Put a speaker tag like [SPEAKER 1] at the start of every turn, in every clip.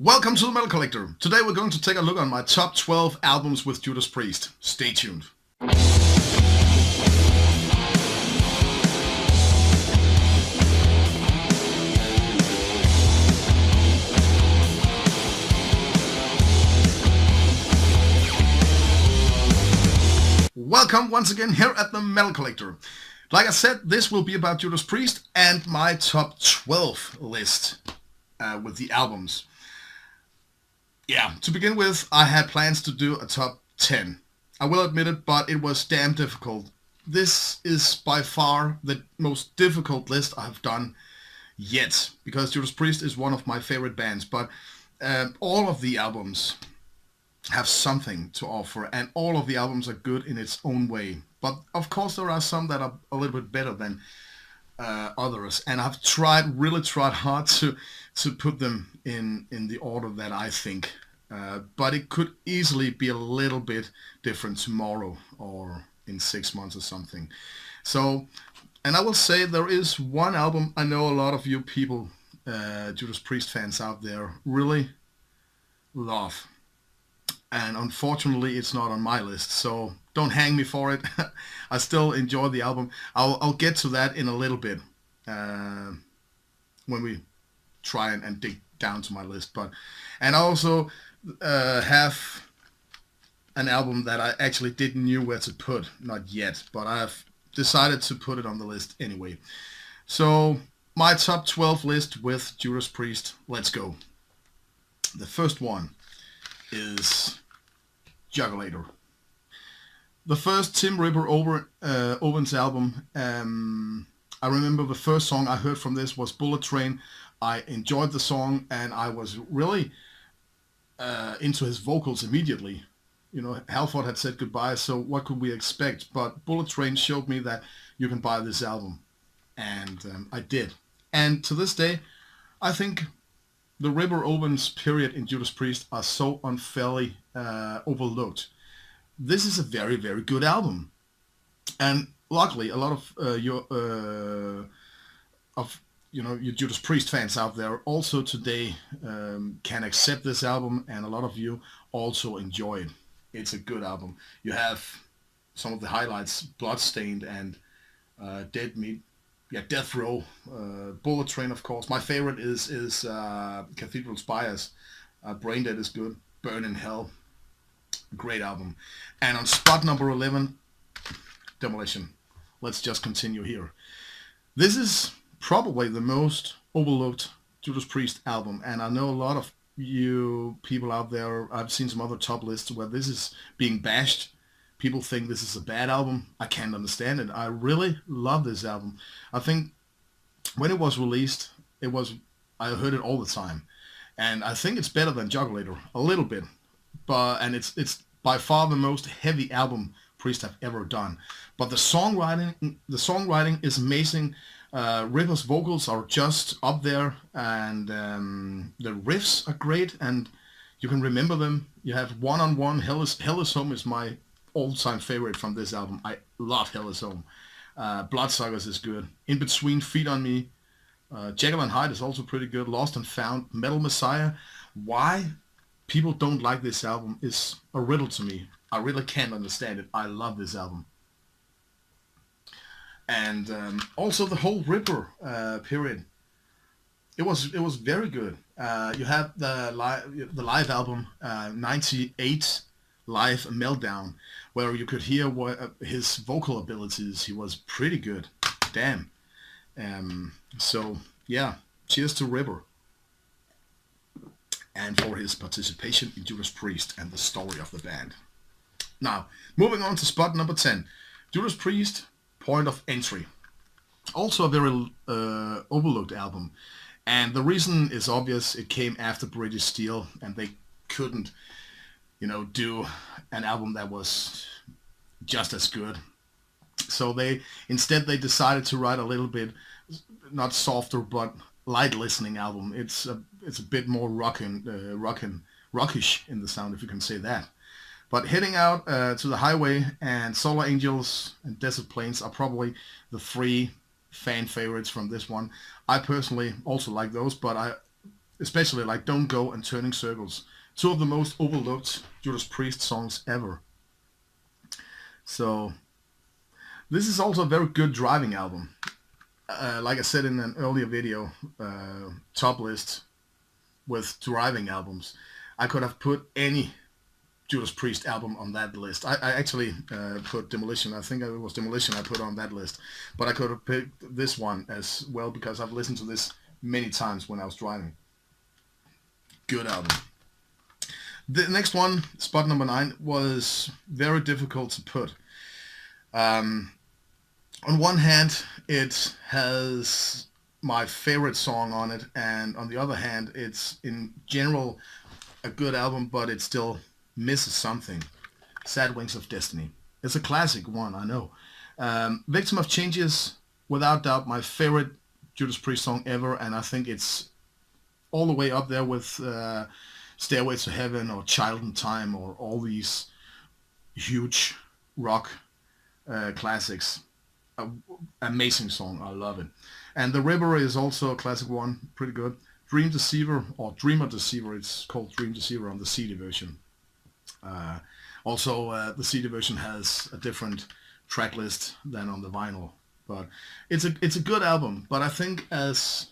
[SPEAKER 1] Welcome to the Metal Collector. Today we're going to take a look on my top 12 albums with Judas Priest. Stay tuned. Welcome once again here at the Metal Collector. Like I said, this will be about Judas Priest and my top 12 list with the albums. Yeah, to begin with, I had plans to do a top 10. I will admit it, but it was damn difficult. This is by far the most difficult list I've done yet, because Judas Priest is one of my favorite bands, but all of the albums have something to offer, and all of the albums are good in its own way. But of course there are some that are a little bit better than others, and I've really tried hard to put them in the order that I think. But it could easily be a little bit different tomorrow or in 6 months or something. So, and I will say there is one album I know a lot of you people, Judas Priest fans out there, really love. And unfortunately it's not on my list, so don't hang me for it. I still enjoy the album. I'll get to that in a little bit when we try and dig down to my list. And I also have an album that I actually didn't know where to put, not yet, but I've decided to put it on the list anyway. So my top 12 list with Judas Priest, let's go. The first one is Jagger Later. The first Tim Ripper Owens album. I remember the first song I heard from this was Bullet Train. I enjoyed the song and I was really into his vocals immediately. You know, Halford had said goodbye, so what could we expect? But Bullet Train showed me that you can buy this album, and I did. And to this day, I think the Ripper Owens period in Judas Priest are so unfairly overlooked. This is a very, very good album, and luckily, a lot of your Judas Priest fans out there also today can accept this album, and a lot of you also enjoy it. It's a good album. You have some of the highlights: Bloodstained and Dead Meat. Yeah, Death Row, Bullet Train, of course. My favorite is Cathedral Spires. Brain Dead is good. Burn in Hell, great album. And on spot number 11, Demolition. Let's just continue here. This is probably the most overlooked Judas Priest album, and I know a lot of you people out there, I've seen some other top lists where this is being bashed. People think this is a bad album. I can't understand it. I really love this album. I think when it was released, I heard it all the time, and I think it's better than Jagger Later a little bit, and it's by far the most heavy album Priest have ever done. But the songwriting is amazing. Ripper's vocals are just up there, and the riffs are great, and you can remember them. You have One on One. Hell is Home is my all-time favorite from this album. I love Hell is Home. Bloodsuckers is good. In Between, Feed on Me. Jekyll and Hyde is also pretty good. Lost and Found. Metal Messiah. Why people don't like this album is a riddle to me. I really can't understand it. I love this album. And also the whole Ripper period. It was very good. You have the live album, 98 Live Meltdown, where you could hear his vocal abilities. He was pretty good. Damn. So yeah, cheers to Ripper and for his participation in Judas Priest and the story of the band. Now, moving on to spot number 10. Judas Priest, Point of Entry. Also a very overlooked album. And the reason is obvious. It came after British Steel, and they couldn't, do an album that was just as good. So they decided to write a little bit, not softer, but light listening album. It's a bit more rockish in the sound, if you can say that. But Heading Out to the Highway and Solar Angels and Desert Plains are probably the three fan favorites from this one. I personally also like those, but especially like Don't Go and Turning Circles. Two of the most overlooked Judas Priest songs ever. So this is also a very good driving album. Like I said in an earlier video, top list with driving albums, I could have put any Judas Priest album on that list. I actually put Demolition. I think it was Demolition I put on that list. But I could have picked this one as well because I've listened to this many times when I was driving. Good album. The next one, spot number 9, was very difficult to put. On one hand, it has my favorite song on it, and on the other hand, it's in general a good album, but it still misses something. Sad Wings of Destiny. It's a classic one, I know. Victim of Changes, without doubt, my favorite Judas Priest song ever, and I think it's all the way up there with Stairway to Heaven or Child in Time or all these huge rock classics. Amazing song, I love it. And The River is also a classic one, pretty good. Dream Deceiver, or Dreamer Deceiver, it's called Dream Deceiver on the CD version. Also, the CD version has a different track list than on the vinyl. But it's a good album, but I think as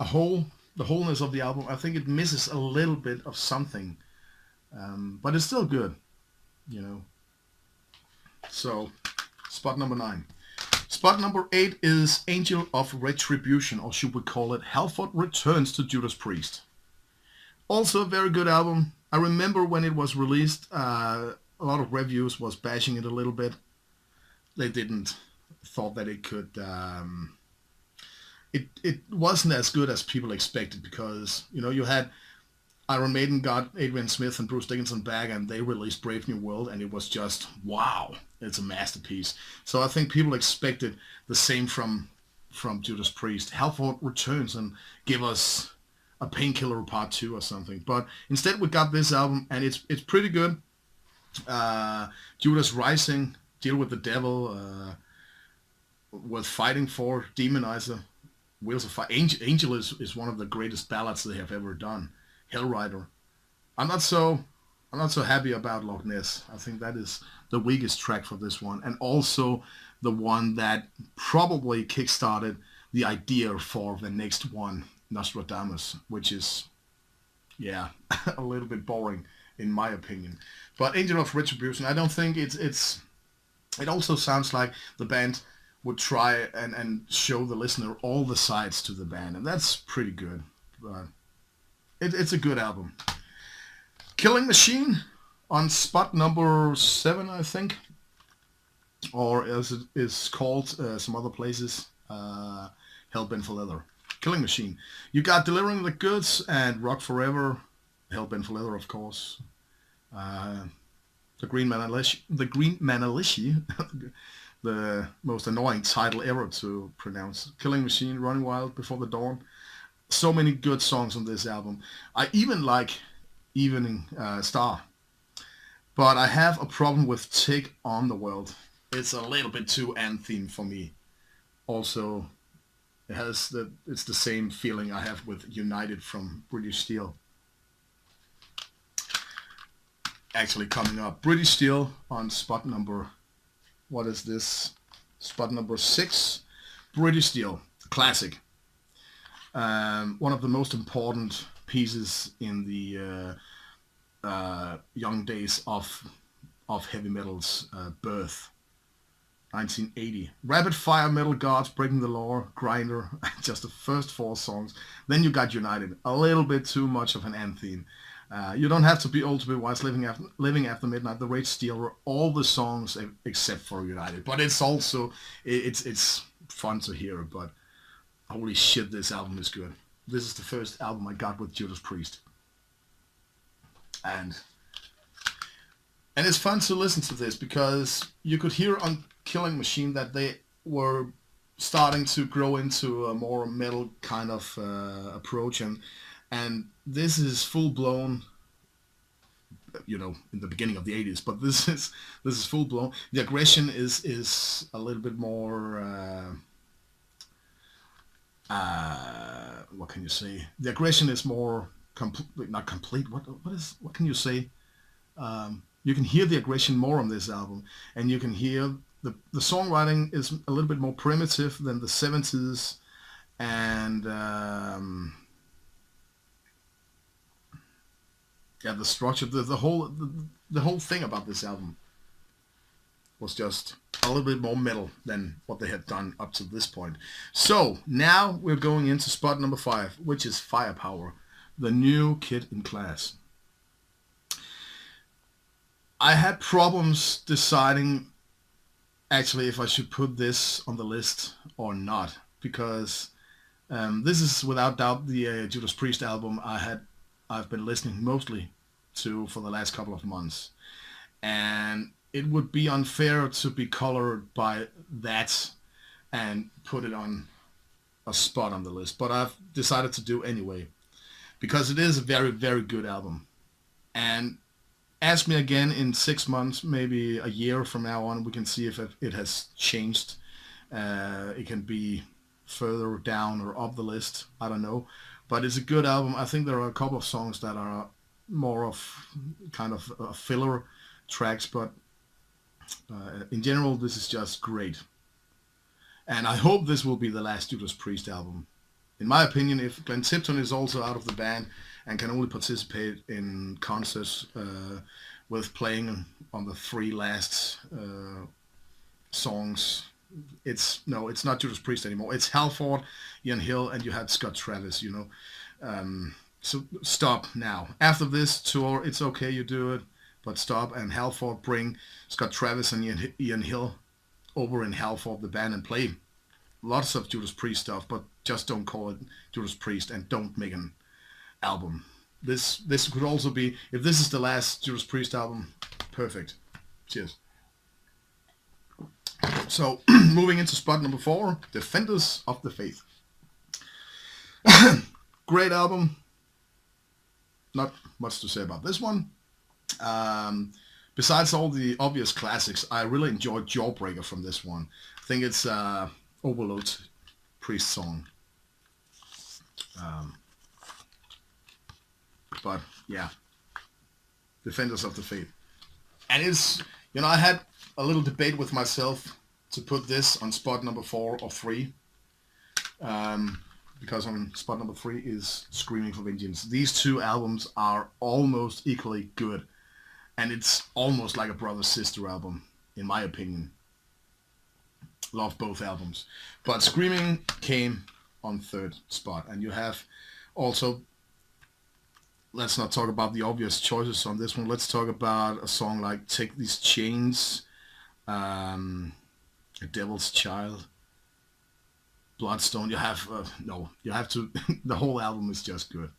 [SPEAKER 1] a whole, the wholeness of the album, I think it misses a little bit of something. But it's still good, you know. So, spot number 9. Spot number 8 is Angel of Retribution, or should we call it Halford Returns to Judas Priest. Also a very good album. I remember when it was released, a lot of reviews was bashing it a little bit. They didn't thought that it could... It wasn't as good as people expected because, you know, you had Iron Maiden got Adrian Smith and Bruce Dickinson back and they released Brave New World and it was just, wow, it's a masterpiece. So I think people expected the same from Judas Priest. Halford returns and give us a Painkiller Part 2 or something. But instead we got this album and it's pretty good. Judas Rising, Deal with the Devil, with Fighting for, Demonizer, Wheels of Fire. Angel is one of the greatest ballads they have ever done. Hellrider. I'm not so happy about Loch Ness. I think that is the weakest track for this one, and also the one that probably kickstarted the idea for the next one, Nostradamus, which is, yeah, a little bit boring in my opinion. But Angel of Retribution, I don't think it also sounds like the band would try and show the listener all the sides to the band, and that's pretty good. But it's a good album. Killing Machine on spot number 7, I think, or as it is called some other places, Hellbent for Leather. Killing Machine. You got Delivering the Goods and Rock Forever. Hellbent for Leather, of course. The Green Manalishi, the most annoying title ever to pronounce. Killing Machine, Running Wild, Before the Dawn. So many good songs on this album. I even like Evening Star. But I have a problem with Take on the World. It's a little bit too anthem for me. Also, it's the same feeling I have with United from British Steel. Actually coming up, British Steel on spot number, what is this? Spot number 6. British Steel, classic. One of the most important pieces in the young days of heavy metal's birth. 1980. Rapid Fire, Metal Gods, Breaking the Law, Grinder, just the first 4 songs. Then you got United, a little bit too much of an anthem. You don't have to be old to be wise. Living After Midnight, The Rage Stealer, all the songs except for United. But it's also it's fun to hear. But holy shit, this album is good. This is the first album I got with Judas Priest, and it's fun to listen to this because you could hear on Killing Machine that they were starting to grow into a more metal kind of approach, and this is full blown, you know, in the beginning of the 80s, but this is full blown. The aggression is a little bit more what can you say? The aggression is more not complete. What can you say? You can hear the aggression more on this album, and you can hear the songwriting is a little bit more primitive than the 70s, and yeah, the structure, the whole thing about this album was just a little bit more metal than what they had done up to this point. So now we're going into spot number 5, which is Firepower, the new kid in class. I had problems deciding actually if I should put this on the list or not, because this is without doubt the Judas Priest album I've been listening mostly to for the last couple of months, and it would be unfair to be colored by that and put it on a spot on the list, but I've decided to do anyway because it is a very, very good album. And ask me again in 6 months, maybe a year from now on, we can see if it has changed. It can be further down or up the list, I don't know, but it's a good album. I think there are a couple of songs that are more of kind of filler tracks, but in general, this is just great. And I hope this will be the last Judas Priest album. In my opinion, if Glenn Tipton is also out of the band and can only participate in concerts with playing on the 3 last songs, it's not Judas Priest anymore. It's Halford, Ian Hill, and you had Scott Travis, so stop now. After this tour, it's okay, you do it, but stop and Halford, bring Scott Travis and Ian Hill over in Halford, the band, and play lots of Judas Priest stuff, but just don't call it Judas Priest and don't make an album. This could also be, if this is the last Judas Priest album, perfect. Cheers. So, moving into spot number 4, Defenders of the Faith. Great album. Not much to say about this one. Besides all the obvious classics, I really enjoyed Jawbreaker from this one. I think it's Overload Priest song. But yeah, Defenders of the Faith. And it's, I had a little debate with myself to put this on spot number 4 or 3. Because on spot number 3 is Screaming for Vengeance. These two albums are almost equally good. And it's almost like a brother-sister album, in my opinion. Love both albums. But Screaming came on 3rd spot. And you have also, let's not talk about the obvious choices on this one. Let's talk about a song like Take These Chains, A Devil's Child, Bloodstone. You have to, the whole album is just good.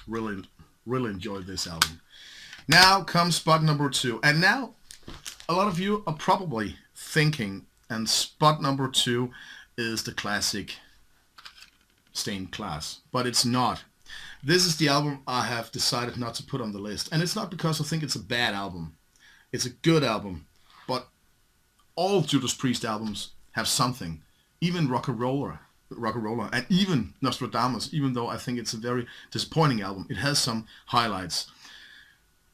[SPEAKER 1] Really enjoyed this album. Now comes spot number 2. And now a lot of you are probably thinking, and spot number 2 is the classic Stained Class. But it's not. This is the album I have decided not to put on the list. And it's not because I think it's a bad album. It's a good album. But all Judas Priest albums have something. Even Rock-a-Roller, and even Nostradamus, even though I think it's a very disappointing album, it has some highlights.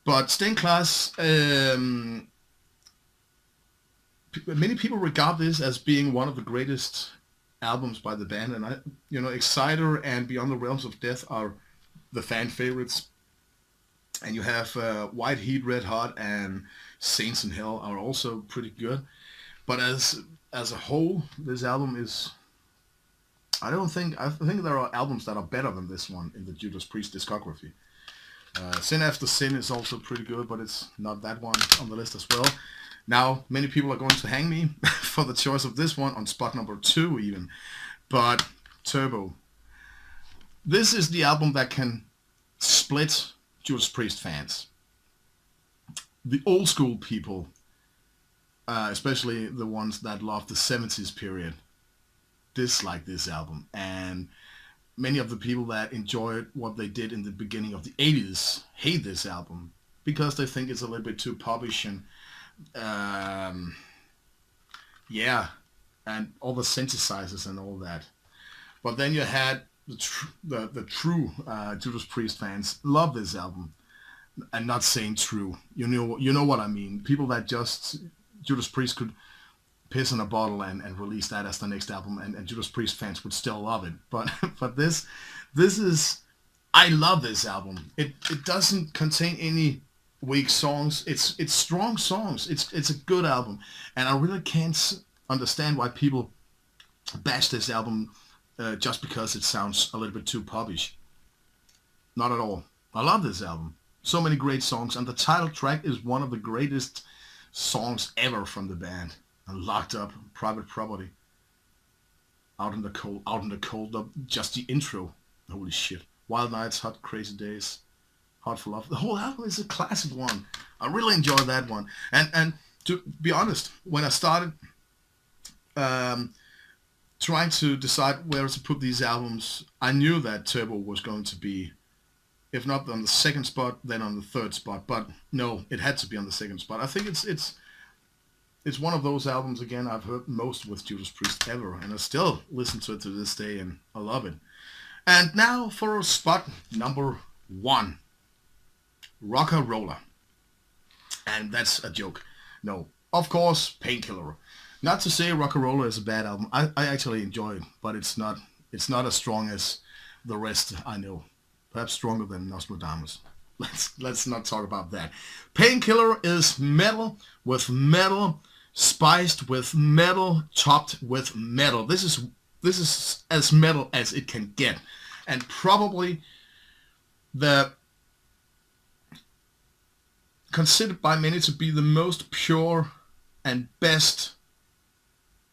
[SPEAKER 1] But Stained Class, many people regard this as being one of the greatest albums by the band, and Exciter and Beyond the Realms of Death are the fan favorites. And you have White Heat, Red Hot, and Saints in Hell are also pretty good. But as a whole, this album is, I think there are albums that are better than this one in the Judas Priest discography. Sin After Sin is also pretty good, but it's not that one on the list as well. Now, many people are going to hang me for the choice of this one on spot number 2 even. But Turbo. This is the album that can split Judas Priest fans. The old school people, especially the ones that love the 70s period, dislike this album. And many of the people that enjoyed what they did in the beginning of the 80s hate this album because they think it's a little bit too popish and and all the synthesizers and all that. But then you had the true Judas Priest fans love this album, and not saying true. You know what I mean. People that just Judas Priest could piss in a bottle and release that as the next album, and Judas Priest fans would still love it. But but this is, I love this album. It doesn't contain any weak songs. It's strong songs. It's a good album, and I really can't understand why people bash this album just because it sounds a little bit too popish. Not at all. I love this album. So many great songs, and the title track is one of the greatest songs ever from the band. And Locked Up, Private Property, Out in the Cold, just the intro. Holy shit. Wild Nights, Hot Crazy Days, Hot for Love. The whole album is a classic one. I really enjoy that one. And to be honest, when I started trying to decide where to put these albums, I knew that Turbo was going to be, if not on the second spot, then on the third spot. But no, it had to be on the second spot. I think it's one of those albums, again, I've heard most with Judas Priest ever, and I still listen to it to this day, and I love it. And now for spot number 1, Rocker Roller. And that's a joke. No, of course, Painkiller. Not to say Rocker Roller is a bad album. I actually enjoy it, but it's not as strong as the rest I know. Perhaps stronger than Nostradamus. Let's not talk about that. Painkiller is metal with metal, spiced with metal, topped with metal. This is as metal as it can get, and probably considered by many to be the most pure and best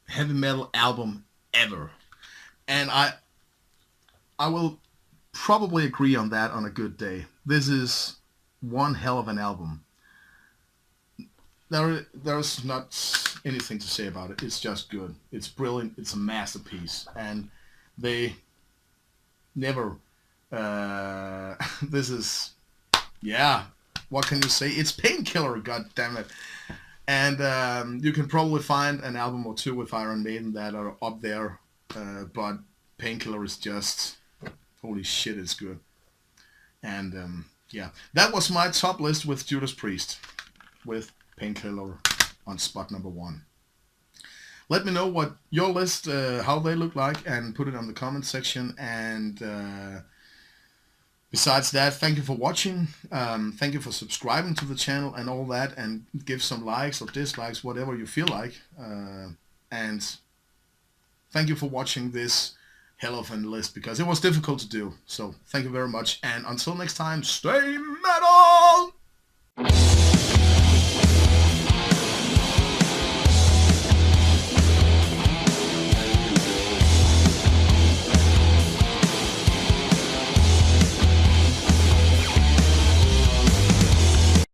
[SPEAKER 1] heavy metal album ever. And I will probably agree on that on a good day. This is one hell of an album. There's not anything to say about it. It's just good. It's brilliant. It's a masterpiece. And they never... this is... Yeah, what can you say? It's Painkiller, goddammit. And you can probably find an album or two with Iron Maiden that are up there. But Painkiller is just... Holy shit, it's good. And yeah, that was my top list with Judas Priest, with Painkiller on spot number 1. Let me know what your list, how they look like, and put it on the comment section. And besides that, thank you for watching. Thank you for subscribing to the channel and all that, and give some likes or dislikes, whatever you feel like. And thank you for watching this hell of a list, because it was difficult to do. So thank you very much, and until next time, stay metal!